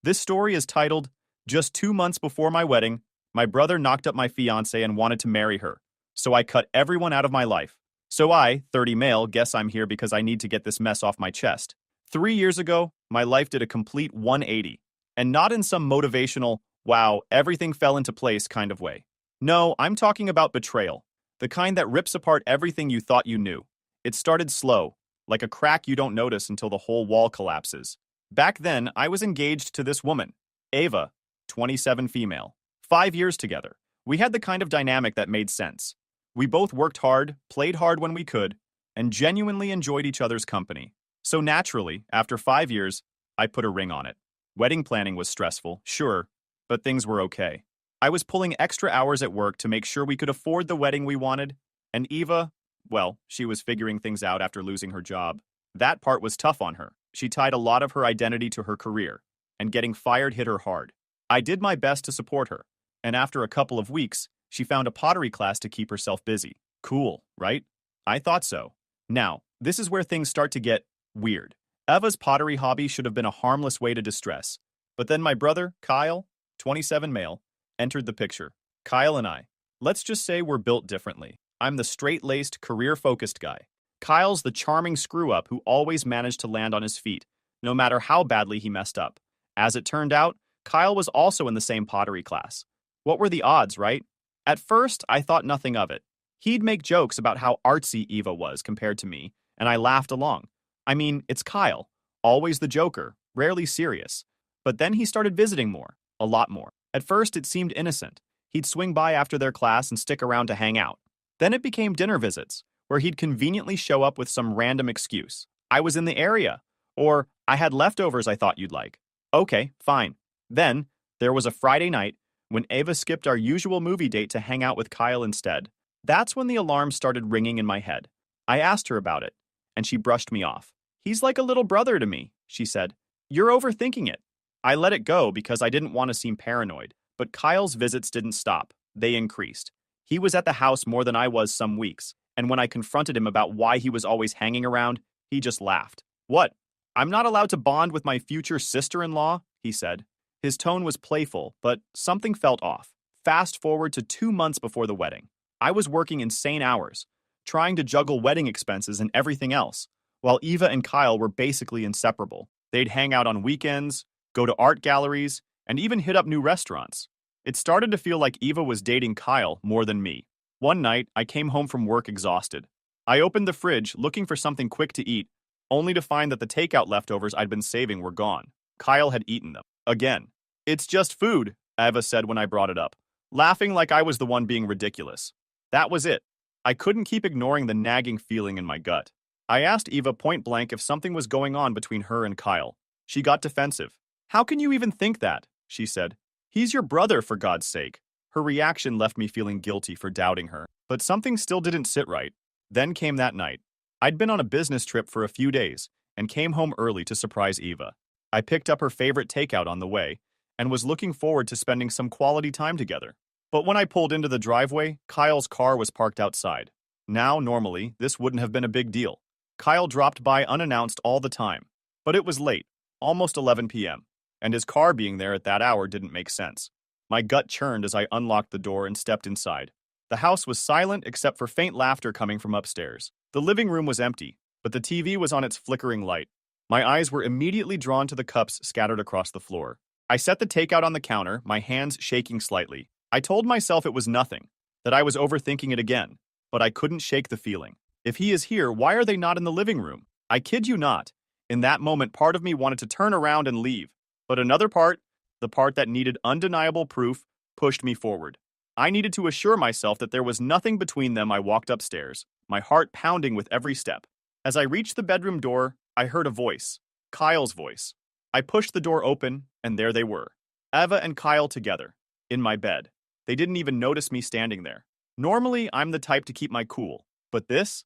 This story is titled, Just 2 months before my wedding, my brother knocked up my fiancée and wanted to marry her. So I cut everyone out of my life. So I, 30 male, guess I'm here because I need to get this mess off my chest. 3 years ago, my life did a complete 180. And not in some motivational, wow, everything fell into place kind of way. No, I'm talking about betrayal. The kind that rips apart everything you thought you knew. It started slow, like a crack you don't notice until the whole wall collapses. Back then, I was engaged to this woman, Ava, 27 female. 5 years together. We had the kind of dynamic that made sense. We both worked hard, played hard when we could, and genuinely enjoyed each other's company. So naturally, after 5 years, I put a ring on it. Wedding planning was stressful, sure, but things were okay. I was pulling extra hours at work to make sure we could afford the wedding we wanted, and Eva, well, she was figuring things out after losing her job. That part was tough on her. She tied a lot of her identity to her career, and getting fired hit her hard. I did my best to support her, and after a couple of weeks, she found a pottery class to keep herself busy. Cool, right? I thought so. Now, this is where things start to get weird. Eva's pottery hobby should have been a harmless way to distress. But then my brother, Kyle, 27 male, entered the picture. Kyle and I, let's just say we're built differently. I'm the straight-laced, career-focused guy. Kyle's the charming screw-up who always managed to land on his feet, no matter how badly he messed up. As it turned out, Kyle was also in the same pottery class. What were the odds, right? At first, I thought nothing of it. He'd make jokes about how artsy Eva was compared to me, and I laughed along. I mean, it's Kyle, always the joker, rarely serious. But then he started visiting more, a lot more. At first, it seemed innocent. He'd swing by after their class and stick around to hang out. Then it became dinner visits, where he'd conveniently show up with some random excuse. I was in the area, or I had leftovers I thought you'd like. Okay, fine. Then, there was a Friday night when Ava skipped our usual movie date to hang out with Kyle instead. That's when the alarm started ringing in my head. I asked her about it, and she brushed me off. He's like a little brother to me, she said. You're overthinking it. I let it go because I didn't want to seem paranoid, but Kyle's visits didn't stop. They increased. He was at the house more than I was some weeks, and when I confronted him about why he was always hanging around, he just laughed. What? I'm not allowed to bond with my future sister-in-law, he said. His tone was playful, but something felt off. Fast forward to 2 months before the wedding. I was working insane hours, trying to juggle wedding expenses and everything else, while Eva and Kyle were basically inseparable. They'd hang out on weekends, go to art galleries, and even hit up new restaurants. It started to feel like Eva was dating Kyle more than me. One night, I came home from work exhausted. I opened the fridge looking for something quick to eat, only to find that the takeout leftovers I'd been saving were gone. Kyle had eaten them. Again. It's just food, Eva said when I brought it up, laughing like I was the one being ridiculous. That was it. I couldn't keep ignoring the nagging feeling in my gut. I asked Eva point blank if something was going on between her and Kyle. She got defensive. How can you even think that? She said. He's your brother, for God's sake. Her reaction left me feeling guilty for doubting her, but something still didn't sit right. Then came that night. I'd been on a business trip for a few days and came home early to surprise Eva. I picked up her favorite takeout on the way and was looking forward to spending some quality time together. But when I pulled into the driveway, Kyle's car was parked outside. Now, normally, this wouldn't have been a big deal. Kyle dropped by unannounced all the time. But it was late, almost 11 p.m., and his car being there at that hour didn't make sense. My gut churned as I unlocked the door and stepped inside. The house was silent except for faint laughter coming from upstairs. The living room was empty, but the TV was on its flickering light. My eyes were immediately drawn to the cups scattered across the floor. I set the takeout on the counter, my hands shaking slightly. I told myself it was nothing, that I was overthinking it again, but I couldn't shake the feeling. If he is here, why are they not in the living room? I kid you not. In that moment, part of me wanted to turn around and leave, but another part, the part that needed undeniable proof, pushed me forward. I needed to assure myself that there was nothing between them. I walked upstairs, my heart pounding with every step. As I reached the bedroom door, I heard a voice, Kyle's voice. I pushed the door open, and there they were, Eva and Kyle together, in my bed. They didn't even notice me standing there. Normally, I'm the type to keep my cool, but this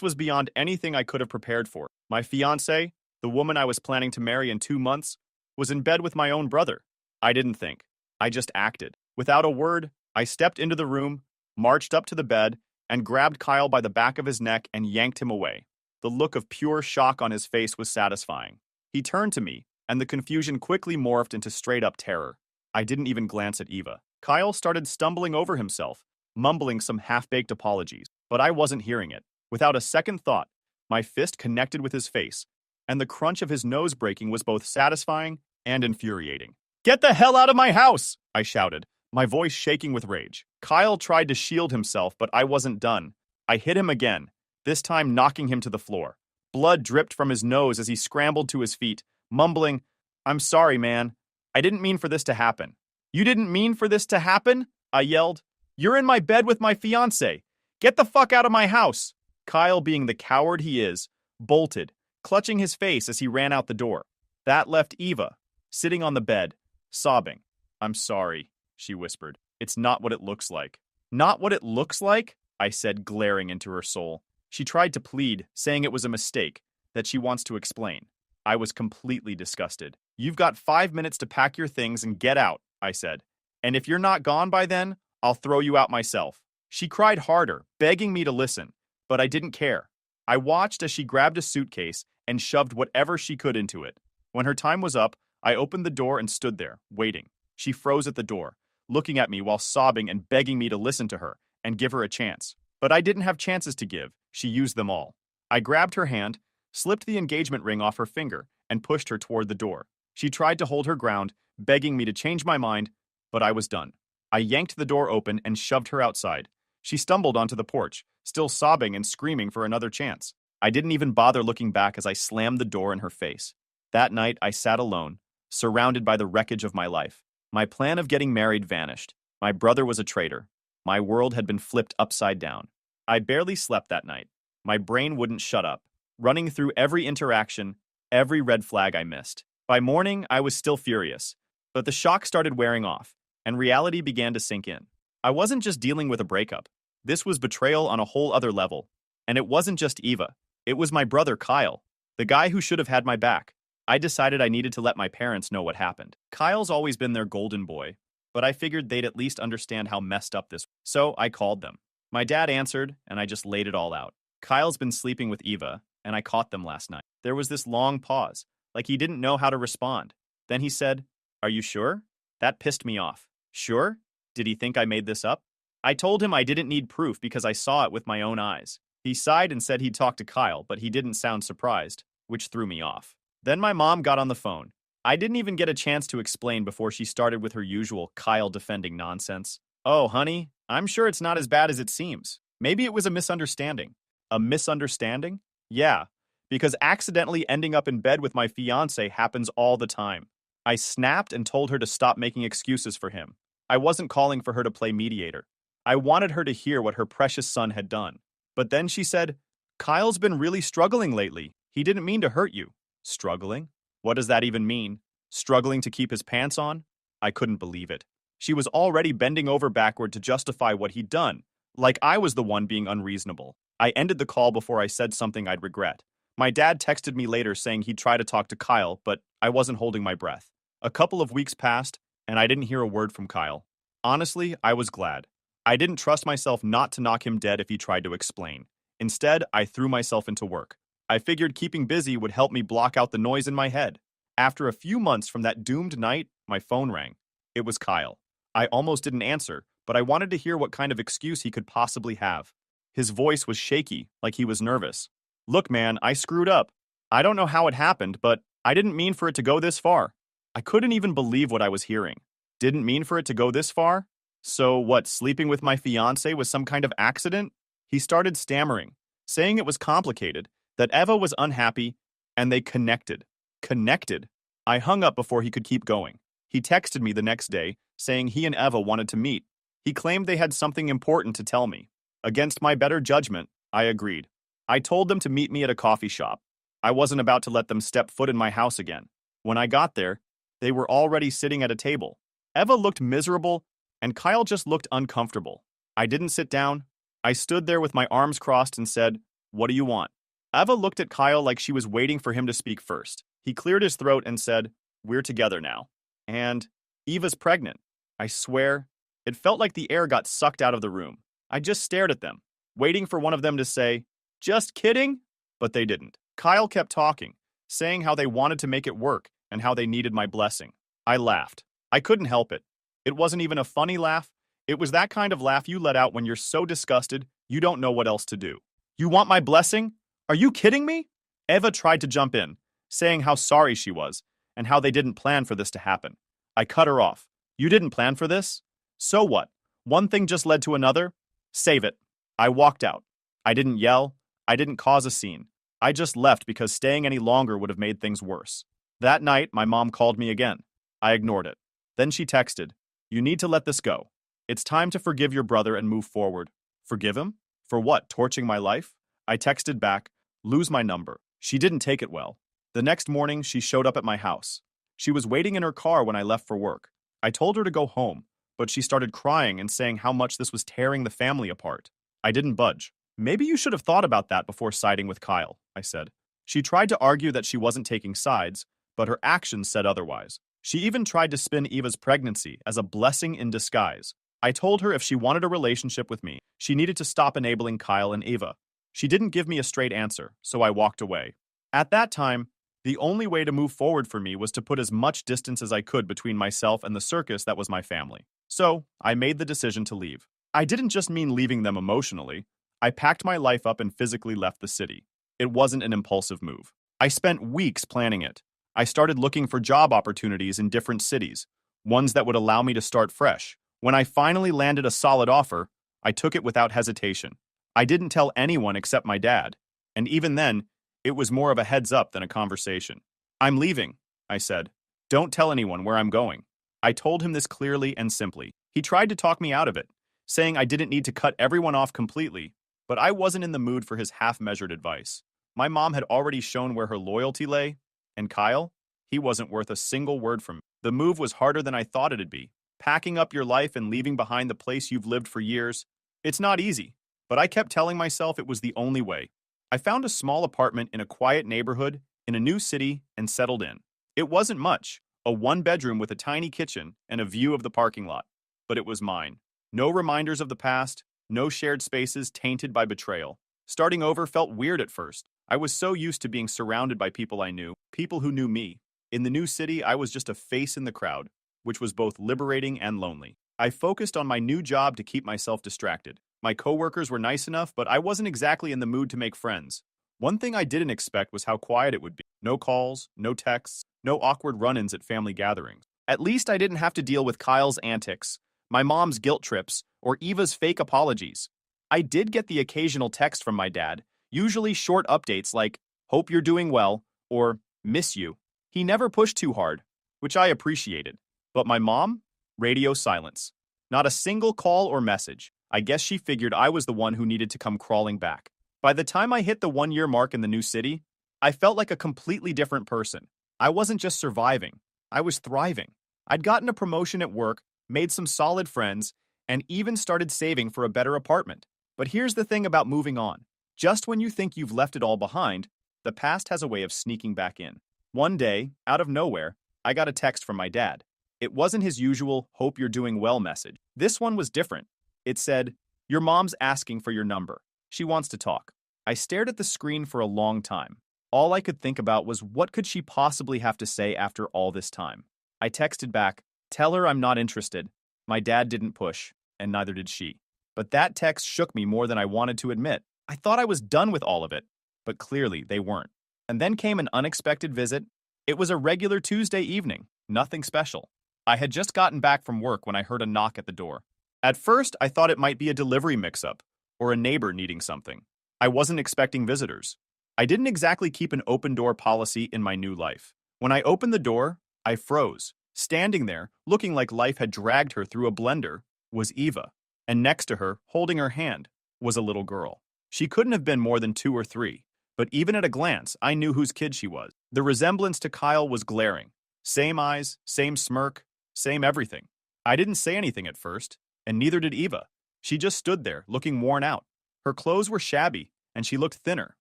was beyond anything I could have prepared for. My fiancée, the woman I was planning to marry in 2 months, was in bed with my own brother. I didn't think. I just acted. Without a word, I stepped into the room, marched up to the bed, and grabbed Kyle by the back of his neck and yanked him away. The look of pure shock on his face was satisfying. He turned to me, and the confusion quickly morphed into straight-up terror. I didn't even glance at Eva. Kyle started stumbling over himself, mumbling some half-baked apologies, but I wasn't hearing it. Without a second thought, my fist connected with his face, and the crunch of his nose breaking was both satisfying and infuriating. "Get the hell out of my house!" I shouted, my voice shaking with rage. Kyle tried to shield himself, but I wasn't done. I hit him again, this time knocking him to the floor. Blood dripped from his nose as he scrambled to his feet, mumbling, "I'm sorry, man. I didn't mean for this to happen." "You didn't mean for this to happen?" I yelled. "You're in my bed with my fiancée. Get the fuck out of my house." Kyle, being the coward he is, bolted, clutching his face as he ran out the door. That left Eva, sitting on the bed, sobbing. "I'm sorry," she whispered. "It's not what it looks like." "Not what it looks like?" I said, glaring into her soul. She tried to plead, saying it was a mistake, that she wants to explain. I was completely disgusted. "You've got 5 minutes to pack your things and get out," I said. "And if you're not gone by then, I'll throw you out myself." She cried harder, begging me to listen, but I didn't care. I watched as she grabbed a suitcase and shoved whatever she could into it. When her time was up, I opened the door and stood there, waiting. She froze at the door, looking at me while sobbing and begging me to listen to her and give her a chance. But I didn't have chances to give. She used them all. I grabbed her hand, slipped the engagement ring off her finger, and pushed her toward the door. She tried to hold her ground, begging me to change my mind, but I was done. I yanked the door open and shoved her outside. She stumbled onto the porch, still sobbing and screaming for another chance. I didn't even bother looking back as I slammed the door in her face. That night, I sat alone, surrounded by the wreckage of my life. My plan of getting married vanished. My brother was a traitor. My world had been flipped upside down. I barely slept that night. My brain wouldn't shut up, running through every interaction, every red flag I missed. By morning, I was still furious, but the shock started wearing off, and reality began to sink in. I wasn't just dealing with a breakup. This was betrayal on a whole other level. And it wasn't just Eva. It was my brother Kyle, the guy who should have had my back. I decided I needed to let my parents know what happened. Kyle's always been their golden boy, but I figured they'd at least understand how messed up this was. So I called them. My dad answered, and I just laid it all out. Kyle's been sleeping with Eva, and I caught them last night. There was this long pause, like he didn't know how to respond. Then he said, "Are you sure?" That pissed me off. Sure? Did he think I made this up? I told him I didn't need proof because I saw it with my own eyes. He sighed and said he'd talk to Kyle, but he didn't sound surprised, which threw me off. Then my mom got on the phone. I didn't even get a chance to explain before she started with her usual Kyle defending nonsense. "Oh, honey, I'm sure it's not as bad as it seems. Maybe it was a misunderstanding." A misunderstanding? Yeah, because accidentally ending up in bed with my fiancé happens all the time. I snapped and told her to stop making excuses for him. I wasn't calling for her to play mediator. I wanted her to hear what her precious son had done. But then she said, "Kyle's been really struggling lately. He didn't mean to hurt you." Struggling? What does that even mean? Struggling to keep his pants on? I couldn't believe it. She was already bending over backward to justify what he'd done, like I was the one being unreasonable. I ended the call before I said something I'd regret. My dad texted me later saying he'd try to talk to Kyle, but I wasn't holding my breath. A couple of weeks passed, and I didn't hear a word from Kyle. Honestly, I was glad. I didn't trust myself not to knock him dead if he tried to explain. Instead, I threw myself into work. I figured keeping busy would help me block out the noise in my head. After a few months from that doomed night, my phone rang. It was Kyle. I almost didn't answer, but I wanted to hear what kind of excuse he could possibly have. His voice was shaky, like he was nervous. "Look, man, I screwed up. I don't know how it happened, but I didn't mean for it to go this far." I couldn't even believe what I was hearing. Didn't mean for it to go this far? So what, sleeping with my fiancé was some kind of accident? He started stammering, saying it was complicated, that Eva was unhappy, and they connected. Connected? I hung up before he could keep going. He texted me the next day, saying he and Eva wanted to meet. He claimed they had something important to tell me. Against my better judgment, I agreed. I told them to meet me at a coffee shop. I wasn't about to let them step foot in my house again. When I got there, they were already sitting at a table. Eva looked miserable, and Kyle just looked uncomfortable. I didn't sit down. I stood there with my arms crossed and said, "What do you want?" Eva looked at Kyle like she was waiting for him to speak first. He cleared his throat and said, "We're together now. And Eva's pregnant." I swear, it felt like the air got sucked out of the room. I just stared at them, waiting for one of them to say, "Just kidding?" But they didn't. Kyle kept talking, saying how they wanted to make it work and how they needed my blessing. I laughed. I couldn't help it. It wasn't even a funny laugh. It was that kind of laugh you let out when you're so disgusted you don't know what else to do. You want my blessing? Are you kidding me? Eva tried to jump in, saying how sorry she was and how they didn't plan for this to happen. I cut her off. You didn't plan for this? So what? One thing just led to another? Save it. I walked out. I didn't yell. I didn't cause a scene. I just left because staying any longer would have made things worse. That night, my mom called me again. I ignored it. Then she texted, "You need to let this go. It's time to forgive your brother and move forward." Forgive him? For what, torching my life? I texted back, "Lose my number." She didn't take it well. The next morning, she showed up at my house. She was waiting in her car when I left for work. I told her to go home, but she started crying and saying how much this was tearing the family apart. I didn't budge. "Maybe you should have thought about that before siding with Kyle," I said. She tried to argue that she wasn't taking sides, but her actions said otherwise. She even tried to spin Eva's pregnancy as a blessing in disguise. I told her if she wanted a relationship with me, she needed to stop enabling Kyle and Eva. She didn't give me a straight answer, so I walked away. At that time, the only way to move forward for me was to put as much distance as I could between myself and the circus that was my family. So, I made the decision to leave. I didn't just mean leaving them emotionally. I packed my life up and physically left the city. It wasn't an impulsive move. I spent weeks planning it. I started looking for job opportunities in different cities, ones that would allow me to start fresh. When I finally landed a solid offer, I took it without hesitation. I didn't tell anyone except my dad, and even then, it was more of a heads up than a conversation. "I'm leaving," I said. "Don't tell anyone where I'm going." I told him this clearly and simply. He tried to talk me out of it, saying I didn't need to cut everyone off completely, but I wasn't in the mood for his half-measured advice. My mom had already shown where her loyalty lay, and Kyle, he wasn't worth a single word from me. The move was harder than I thought it'd be. Packing up your life and leaving behind the place you've lived for years. It's not easy, but I kept telling myself it was the only way. I found a small apartment in a quiet neighborhood in a new city and settled in. It wasn't much, a one-bedroom with a tiny kitchen and a view of the parking lot, but it was mine. No reminders of the past, no shared spaces tainted by betrayal. Starting over felt weird at first. I was so used to being surrounded by people I knew, people who knew me. In the new city, I was just a face in the crowd, which was both liberating and lonely. I focused on my new job to keep myself distracted. My coworkers were nice enough, but I wasn't exactly in the mood to make friends. One thing I didn't expect was how quiet it would be. No calls, no texts, no awkward run-ins at family gatherings. At least I didn't have to deal with Kyle's antics, my mom's guilt trips, or Eva's fake apologies. I did get the occasional text from my dad, usually short updates like, "Hope you're doing well," or "Miss you." He never pushed too hard, which I appreciated. But my mom? Radio silence. Not a single call or message. I guess she figured I was the one who needed to come crawling back. By the time I hit the 1-year mark in the new city, I felt like a completely different person. I wasn't just surviving, I was thriving. I'd gotten a promotion at work, made some solid friends, and even started saving for a better apartment. But here's the thing about moving on. Just when you think you've left it all behind, the past has a way of sneaking back in. One day, out of nowhere, I got a text from my dad. It wasn't his usual, "Hope you're doing well" message. This one was different. It said, "Your mom's asking for your number. She wants to talk." I stared at the screen for a long time. All I could think about was what could she possibly have to say after all this time. I texted back, "Tell her I'm not interested." My dad didn't push, and neither did she. But that text shook me more than I wanted to admit. I thought I was done with all of it, but clearly they weren't. And then came an unexpected visit. It was a regular Tuesday evening, nothing special. I had just gotten back from work when I heard a knock at the door. At first, I thought it might be a delivery mix-up, or a neighbor needing something. I wasn't expecting visitors. I didn't exactly keep an open-door policy in my new life. When I opened the door, I froze. Standing there, looking like life had dragged her through a blender, was Eva. And next to her, holding her hand, was a little girl. She couldn't have been more than 2 or 3, but even at a glance, I knew whose kid she was. The resemblance to Kyle was glaring. Same eyes, same smirk, same everything. I didn't say anything at first, and neither did Eva. She just stood there, looking worn out. Her clothes were shabby, and she looked thinner,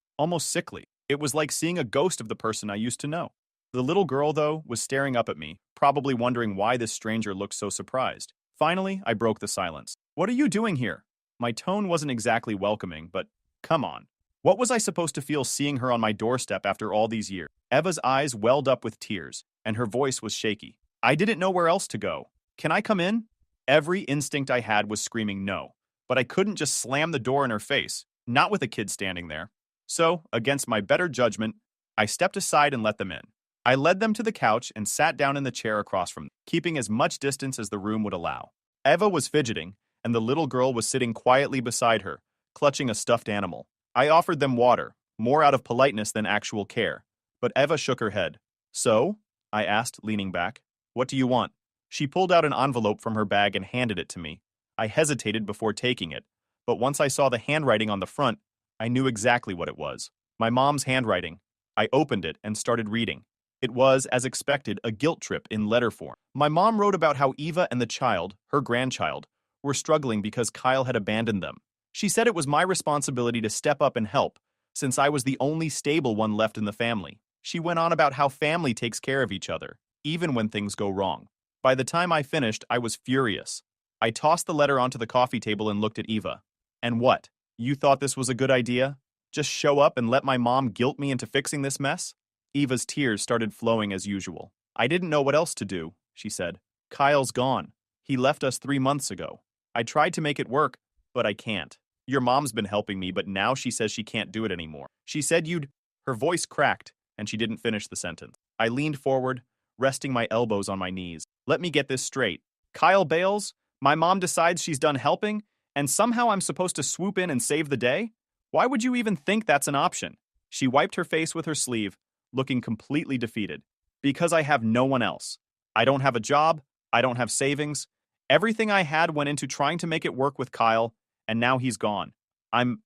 almost sickly. It was like seeing a ghost of the person I used to know. The little girl, though, was staring up at me, probably wondering why this stranger looked so surprised. Finally, I broke the silence. "What are you doing here?" My tone wasn't exactly welcoming, but come on. What was I supposed to feel seeing her on my doorstep after all these years? Eva's eyes welled up with tears, and her voice was shaky. I didn't know where else to go. Can I come in? Every instinct I had was screaming no, but I couldn't just slam the door in her face, not with a kid standing there. So, against my better judgment, I stepped aside and let them in. I led them to the couch and sat down in the chair across from them, keeping as much distance as the room would allow. Eva was fidgeting, and the little girl was sitting quietly beside her, clutching a stuffed animal. I offered them water, more out of politeness than actual care, but Eva shook her head. So? I asked, leaning back. What do you want? She pulled out an envelope from her bag and handed it to me. I hesitated before taking it, but once I saw the handwriting on the front, I knew exactly what it was. My mom's handwriting. I opened it and started reading. It was, as expected, a guilt trip in letter form. My mom wrote about how Eva and the child, her grandchild, were struggling because Kyle had abandoned them. She said it was my responsibility to step up and help, since I was the only stable one left in the family. She went on about how family takes care of each other, even when things go wrong. By the time I finished, I was furious. I tossed the letter onto the coffee table and looked at Eva. And what? You thought this was a good idea? Just show up and let my mom guilt me into fixing this mess? Eva's tears started flowing as usual. I didn't know what else to do, she said. Kyle's gone. He left us 3 months ago. I tried to make it work, but I can't. Your mom's been helping me, but now she says she can't do it anymore. She said you'd... Her voice cracked, and she didn't finish the sentence. I leaned forward, resting my elbows on my knees. Let me get this straight. Kyle bails, my mom decides she's done helping, and somehow I'm supposed to swoop in and save the day? Why would you even think that's an option? She wiped her face with her sleeve, looking completely defeated. Because I have no one else. I don't have a job, I don't have savings. Everything I had went into trying to make it work with Kyle, and now he's gone. I'm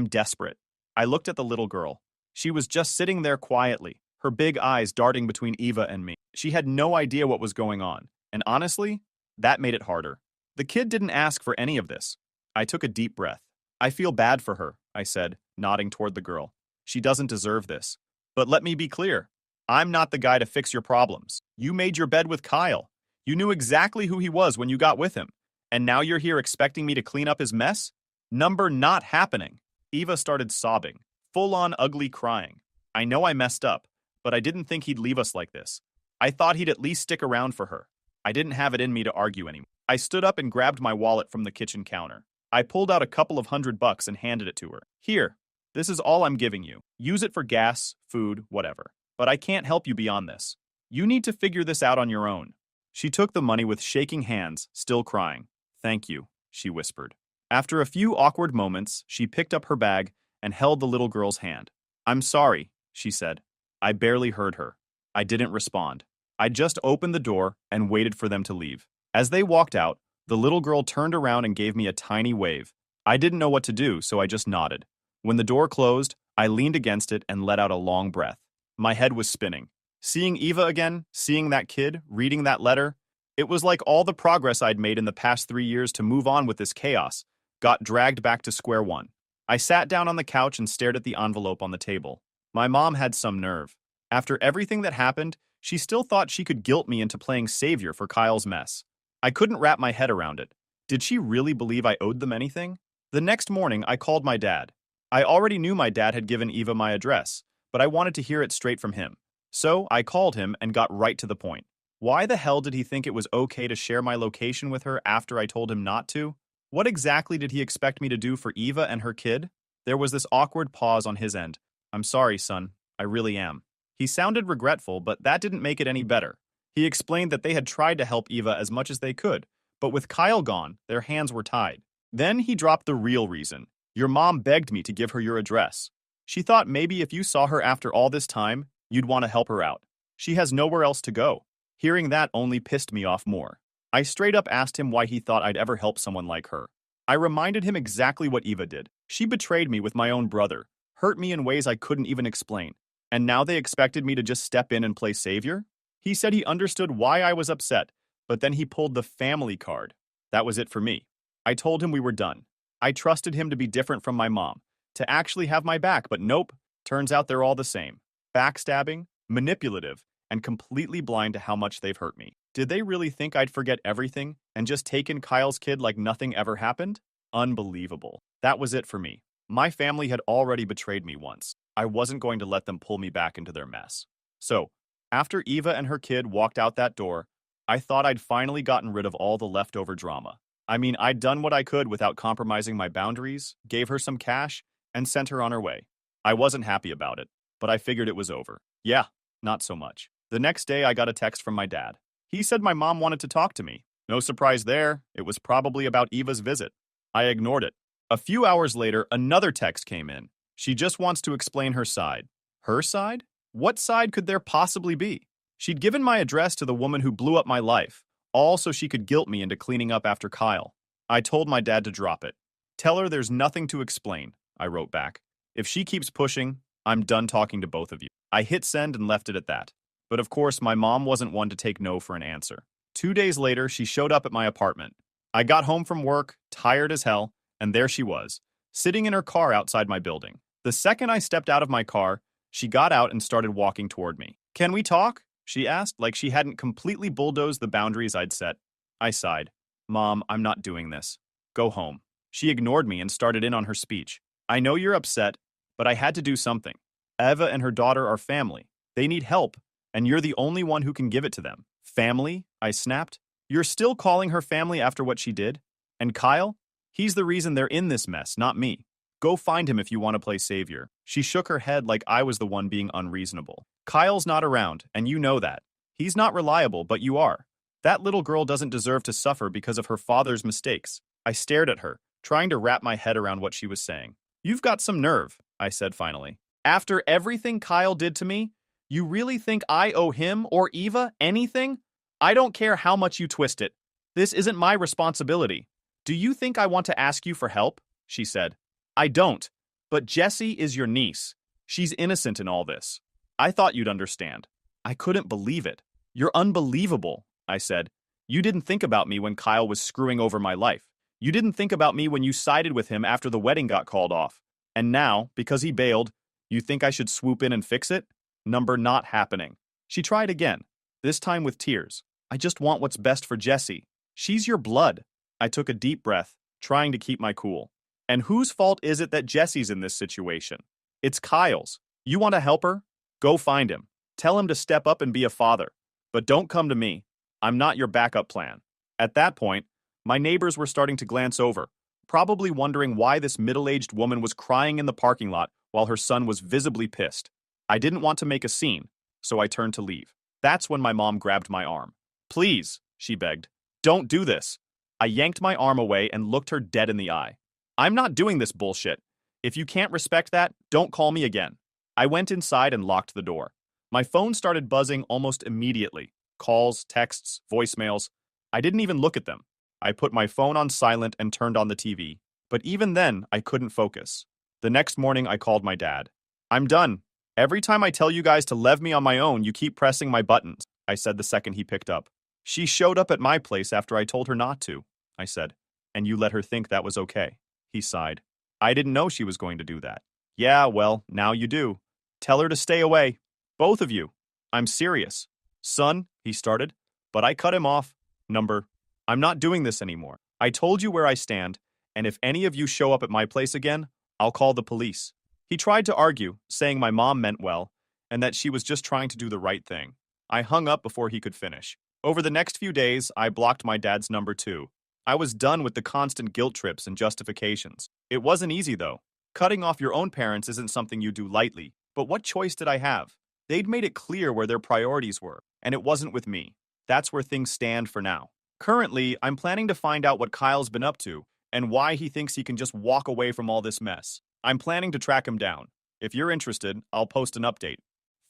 desperate. I looked at the little girl. She was just sitting there quietly, her big eyes darting between Eva and me. She had no idea what was going on, and honestly, that made it harder. The kid didn't ask for any of this. I took a deep breath. I feel bad for her, I said, nodding toward the girl. She doesn't deserve this. But let me be clear. I'm not the guy to fix your problems. You made your bed with Kyle. You knew exactly who he was when you got with him. And now you're here expecting me to clean up his mess? Number not happening. Eva started sobbing, full-on ugly crying. I know I messed up, but I didn't think he'd leave us like this. I thought he'd at least stick around for her. I didn't have it in me to argue anymore. I stood up and grabbed my wallet from the kitchen counter. I pulled out a couple of $100 and handed it to her. Here, this is all I'm giving you. Use it for gas, food, whatever. But I can't help you beyond this. You need to figure this out on your own. She took the money with shaking hands, still crying. Thank you, she whispered. After a few awkward moments, she picked up her bag and held the little girl's hand. I'm sorry, she said. I barely heard her. I didn't respond. I just opened the door and waited for them to leave. As they walked out, the little girl turned around and gave me a tiny wave. I didn't know what to do, so I just nodded. When the door closed, I leaned against it and let out a long breath. My head was spinning. Seeing Eva again, seeing that kid, reading that letter, it was like all the progress I'd made in the past 3 years to move on with this chaos got dragged back to square one. I sat down on the couch and stared at the envelope on the table. My mom had some nerve. After everything that happened, she still thought she could guilt me into playing savior for Kyle's mess. I couldn't wrap my head around it. Did she really believe I owed them anything? The next morning, I called my dad. I already knew my dad had given Eva my address, but I wanted to hear it straight from him. So I called him and got right to the point. Why the hell did he think it was okay to share my location with her after I told him not to? What exactly did he expect me to do for Eva and her kid? There was this awkward pause on his end. I'm sorry, son. I really am. He sounded regretful, but that didn't make it any better. He explained that they had tried to help Eva as much as they could, but with Kyle gone, their hands were tied. Then he dropped the real reason. Your mom begged me to give her your address. She thought maybe if you saw her after all this time, you'd want to help her out. She has nowhere else to go. Hearing that only pissed me off more. I straight up asked him why he thought I'd ever help someone like her. I reminded him exactly what Eva did. She betrayed me with my own brother, hurt me in ways I couldn't even explain. And now they expected me to just step in and play savior? He said he understood why I was upset, but then he pulled the family card. That was it for me. I told him we were done. I trusted him to be different from my mom, to actually have my back, but nope. Turns out they're all the same. Backstabbing, manipulative, and completely blind to how much they've hurt me. Did they really think I'd forget everything and just take in Kyle's kid like nothing ever happened? Unbelievable. That was it for me. My family had already betrayed me once. I wasn't going to let them pull me back into their mess. So, after Eva and her kid walked out that door, I thought I'd finally gotten rid of all the leftover drama. I mean, I'd done what I could without compromising my boundaries, gave her some cash, and sent her on her way. I wasn't happy about it, but I figured it was over. Yeah, not so much. The next day, I got a text from my dad. He said my mom wanted to talk to me. No surprise there, it was probably about Eva's visit. I ignored it. A few hours later, another text came in. She just wants to explain her side. Her side? What side could there possibly be? She'd given my address to the woman who blew up my life, all so she could guilt me into cleaning up after Kyle. I told my dad to drop it. Tell her there's nothing to explain, I wrote back. If she keeps pushing, I'm done talking to both of you. I hit send and left it at that. But of course, my mom wasn't one to take no for an answer. 2 days later, she showed up at my apartment. I got home from work, tired as hell, and there she was, sitting in her car outside my building. The second I stepped out of my car, she got out and started walking toward me. Can we talk? She asked, like she hadn't completely bulldozed the boundaries I'd set. I sighed. Mom, I'm not doing this. Go home. She ignored me and started in on her speech. I know you're upset, but I had to do something. Eva and her daughter are family. They need help, and you're the only one who can give it to them. Family? I snapped. You're still calling her family after what she did? And Kyle? He's the reason they're in this mess, not me. Go find him if you want to play savior. She shook her head like I was the one being unreasonable. Kyle's not around, and you know that. He's not reliable, but you are. That little girl doesn't deserve to suffer because of her father's mistakes. I stared at her, trying to wrap my head around what she was saying. You've got some nerve, I said finally. After everything Kyle did to me, you really think I owe him or Eva anything? I don't care how much you twist it. This isn't my responsibility. Do you think I want to ask you for help? She said. I don't, but Jessie is your niece. She's innocent in all this. I thought you'd understand. I couldn't believe it. You're unbelievable, I said. You didn't think about me when Kyle was screwing over my life. You didn't think about me when you sided with him after the wedding got called off. And now, because he bailed, you think I should swoop in and fix it? Number not happening. She tried again, this time with tears. I just want what's best for Jessie. She's your blood. I took a deep breath, trying to keep my cool. And whose fault is it that Jessie's in this situation? It's Kyle's. You want to help her? Go find him. Tell him to step up and be a father. But don't come to me. I'm not your backup plan. At that point, my neighbors were starting to glance over, probably wondering why this middle-aged woman was crying in the parking lot while her son was visibly pissed. I didn't want to make a scene, so I turned to leave. That's when my mom grabbed my arm. Please, she begged. Don't do this. I yanked my arm away and looked her dead in the eye. I'm not doing this bullshit. If you can't respect that, don't call me again. I went inside and locked the door. My phone started buzzing almost immediately. Calls, texts, voicemails. I didn't even look at them. I put my phone on silent and turned on the TV. But even then, I couldn't focus. The next morning, I called my dad. I'm done. Every time I tell you guys to leave me on my own, you keep pressing my buttons, I said the second he picked up. She showed up at my place after I told her not to, I said. And you let her think that was okay. He sighed. I didn't know she was going to do that. Yeah, well, now you do. Tell her to stay away. Both of you. I'm serious. Son, he started, but I cut him off. I'm not doing this anymore. I told you where I stand, and if any of you show up at my place again, I'll call the police. He tried to argue, saying my mom meant well, and that she was just trying to do the right thing. I hung up before he could finish. Over the next few days, I blocked my dad's number too. I was done with the constant guilt trips and justifications. It wasn't easy, though. Cutting off your own parents isn't something you do lightly, but what choice did I have? They'd made it clear where their priorities were, and it wasn't with me. That's where things stand for now. Currently, I'm planning to find out what Kyle's been up to and why he thinks he can just walk away from all this mess. I'm planning to track him down. If you're interested, I'll post an update.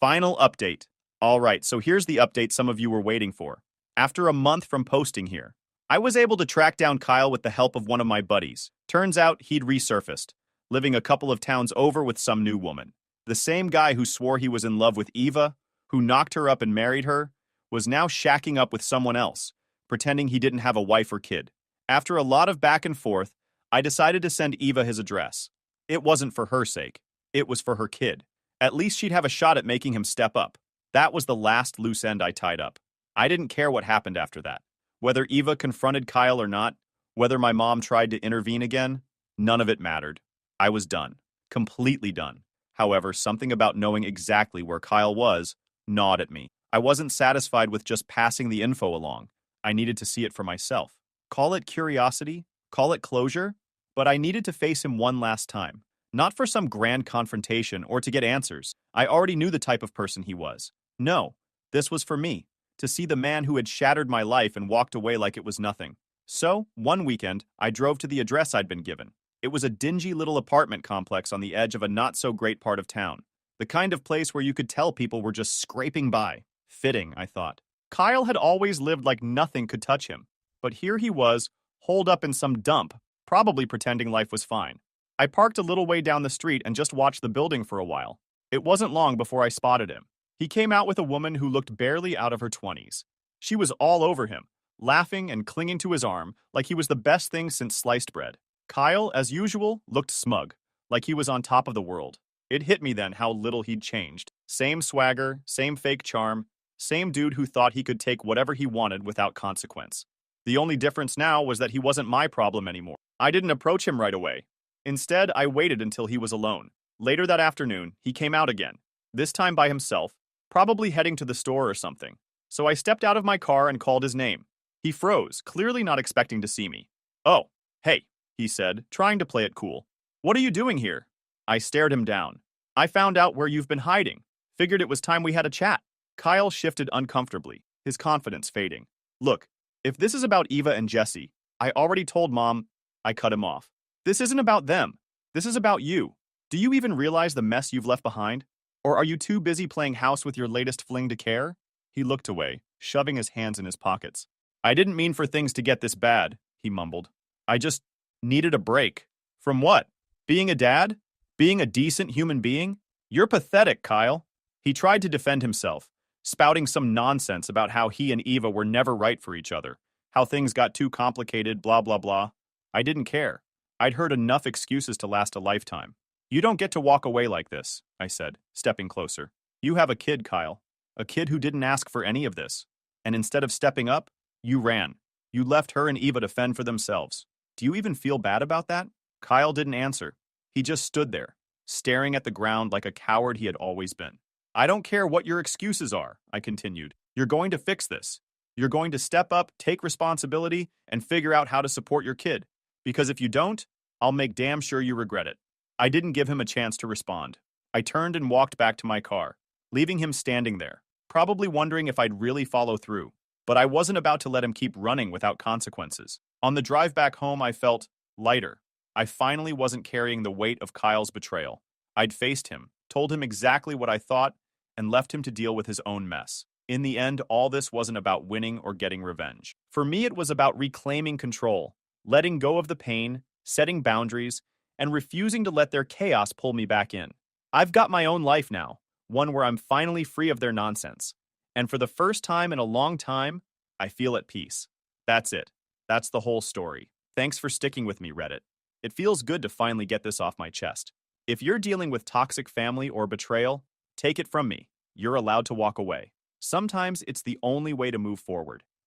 Final update. All right, so here's the update some of you were waiting for. After a month from posting here, I was able to track down Kyle with the help of one of my buddies. Turns out he'd resurfaced, living a couple of towns over with some new woman. The same guy who swore he was in love with Eva, who knocked her up and married her, was now shacking up with someone else, pretending he didn't have a wife or kid. After a lot of back and forth, I decided to send Eva his address. It wasn't for her sake. It was for her kid. At least she'd have a shot at making him step up. That was the last loose end I tied up. I didn't care what happened after that. Whether Eva confronted Kyle or not, whether my mom tried to intervene again, none of it mattered. I was done. Completely done. However, something about knowing exactly where Kyle was gnawed at me. I wasn't satisfied with just passing the info along. I needed to see it for myself. Call it curiosity, call it closure, but I needed to face him one last time. Not for some grand confrontation or to get answers. I already knew the type of person he was. No, this was for me, to see the man who had shattered my life and walked away like it was nothing. So, one weekend, I drove to the address I'd been given. It was a dingy little apartment complex on the edge of a not-so-great part of town. The kind of place where you could tell people were just scraping by. Fitting, I thought. Kyle had always lived like nothing could touch him. But here he was, holed up in some dump, probably pretending life was fine. I parked a little way down the street and just watched the building for a while. It wasn't long before I spotted him. He came out with a woman who looked barely out of her 20s. She was all over him, laughing and clinging to his arm like he was the best thing since sliced bread. Kyle, as usual, looked smug, like he was on top of the world. It hit me then how little he'd changed. Same swagger, same fake charm, same dude who thought he could take whatever he wanted without consequence. The only difference now was that he wasn't my problem anymore. I didn't approach him right away. Instead, I waited until he was alone. Later that afternoon, he came out again, this time by himself, probably heading to the store or something. So I stepped out of my car and called his name. He froze, clearly not expecting to see me. "Oh, hey," he said, trying to play it cool. "What are you doing here?" I stared him down. "I found out where you've been hiding. Figured it was time we had a chat." Kyle shifted uncomfortably, his confidence fading. "Look, if this is about Eva and Jesse, I already told Mom." I cut him off. "This isn't about them. This is about you. Do you even realize the mess you've left behind? Or are you too busy playing house with your latest fling to care?" He looked away, shoving his hands in his pockets. "I didn't mean for things to get this bad," he mumbled. "I just needed a break." "From what? Being a dad? Being a decent human being? You're pathetic, Kyle." He tried to defend himself, spouting some nonsense about how he and Eva were never right for each other, how things got too complicated, blah, blah, blah. I didn't care. I'd heard enough excuses to last a lifetime. "You don't get to walk away like this," I said, stepping closer. "You have a kid, Kyle. A kid who didn't ask for any of this. And instead of stepping up, you ran. You left her and Eva to fend for themselves. Do you even feel bad about that?" Kyle didn't answer. He just stood there, staring at the ground like a coward he had always been. "I don't care what your excuses are," I continued. "You're going to fix this. You're going to step up, take responsibility, and figure out how to support your kid. Because if you don't, I'll make damn sure you regret it." I didn't give him a chance to respond. I turned and walked back to my car, leaving him standing there, probably wondering if I'd really follow through. But I wasn't about to let him keep running without consequences. On the drive back home, I felt lighter. I finally wasn't carrying the weight of Kyle's betrayal. I'd faced him, told him exactly what I thought, and left him to deal with his own mess. In the end, all this wasn't about winning or getting revenge. For me, it was about reclaiming control, letting go of the pain, setting boundaries, and refusing to let their chaos pull me back in. I've got my own life now, one where I'm finally free of their nonsense. And for the first time in a long time, I feel at peace. That's it. That's the whole story. Thanks for sticking with me, Reddit. It feels good to finally get this off my chest. If you're dealing with toxic family or betrayal, take it from me. You're allowed to walk away. Sometimes it's the only way to move forward.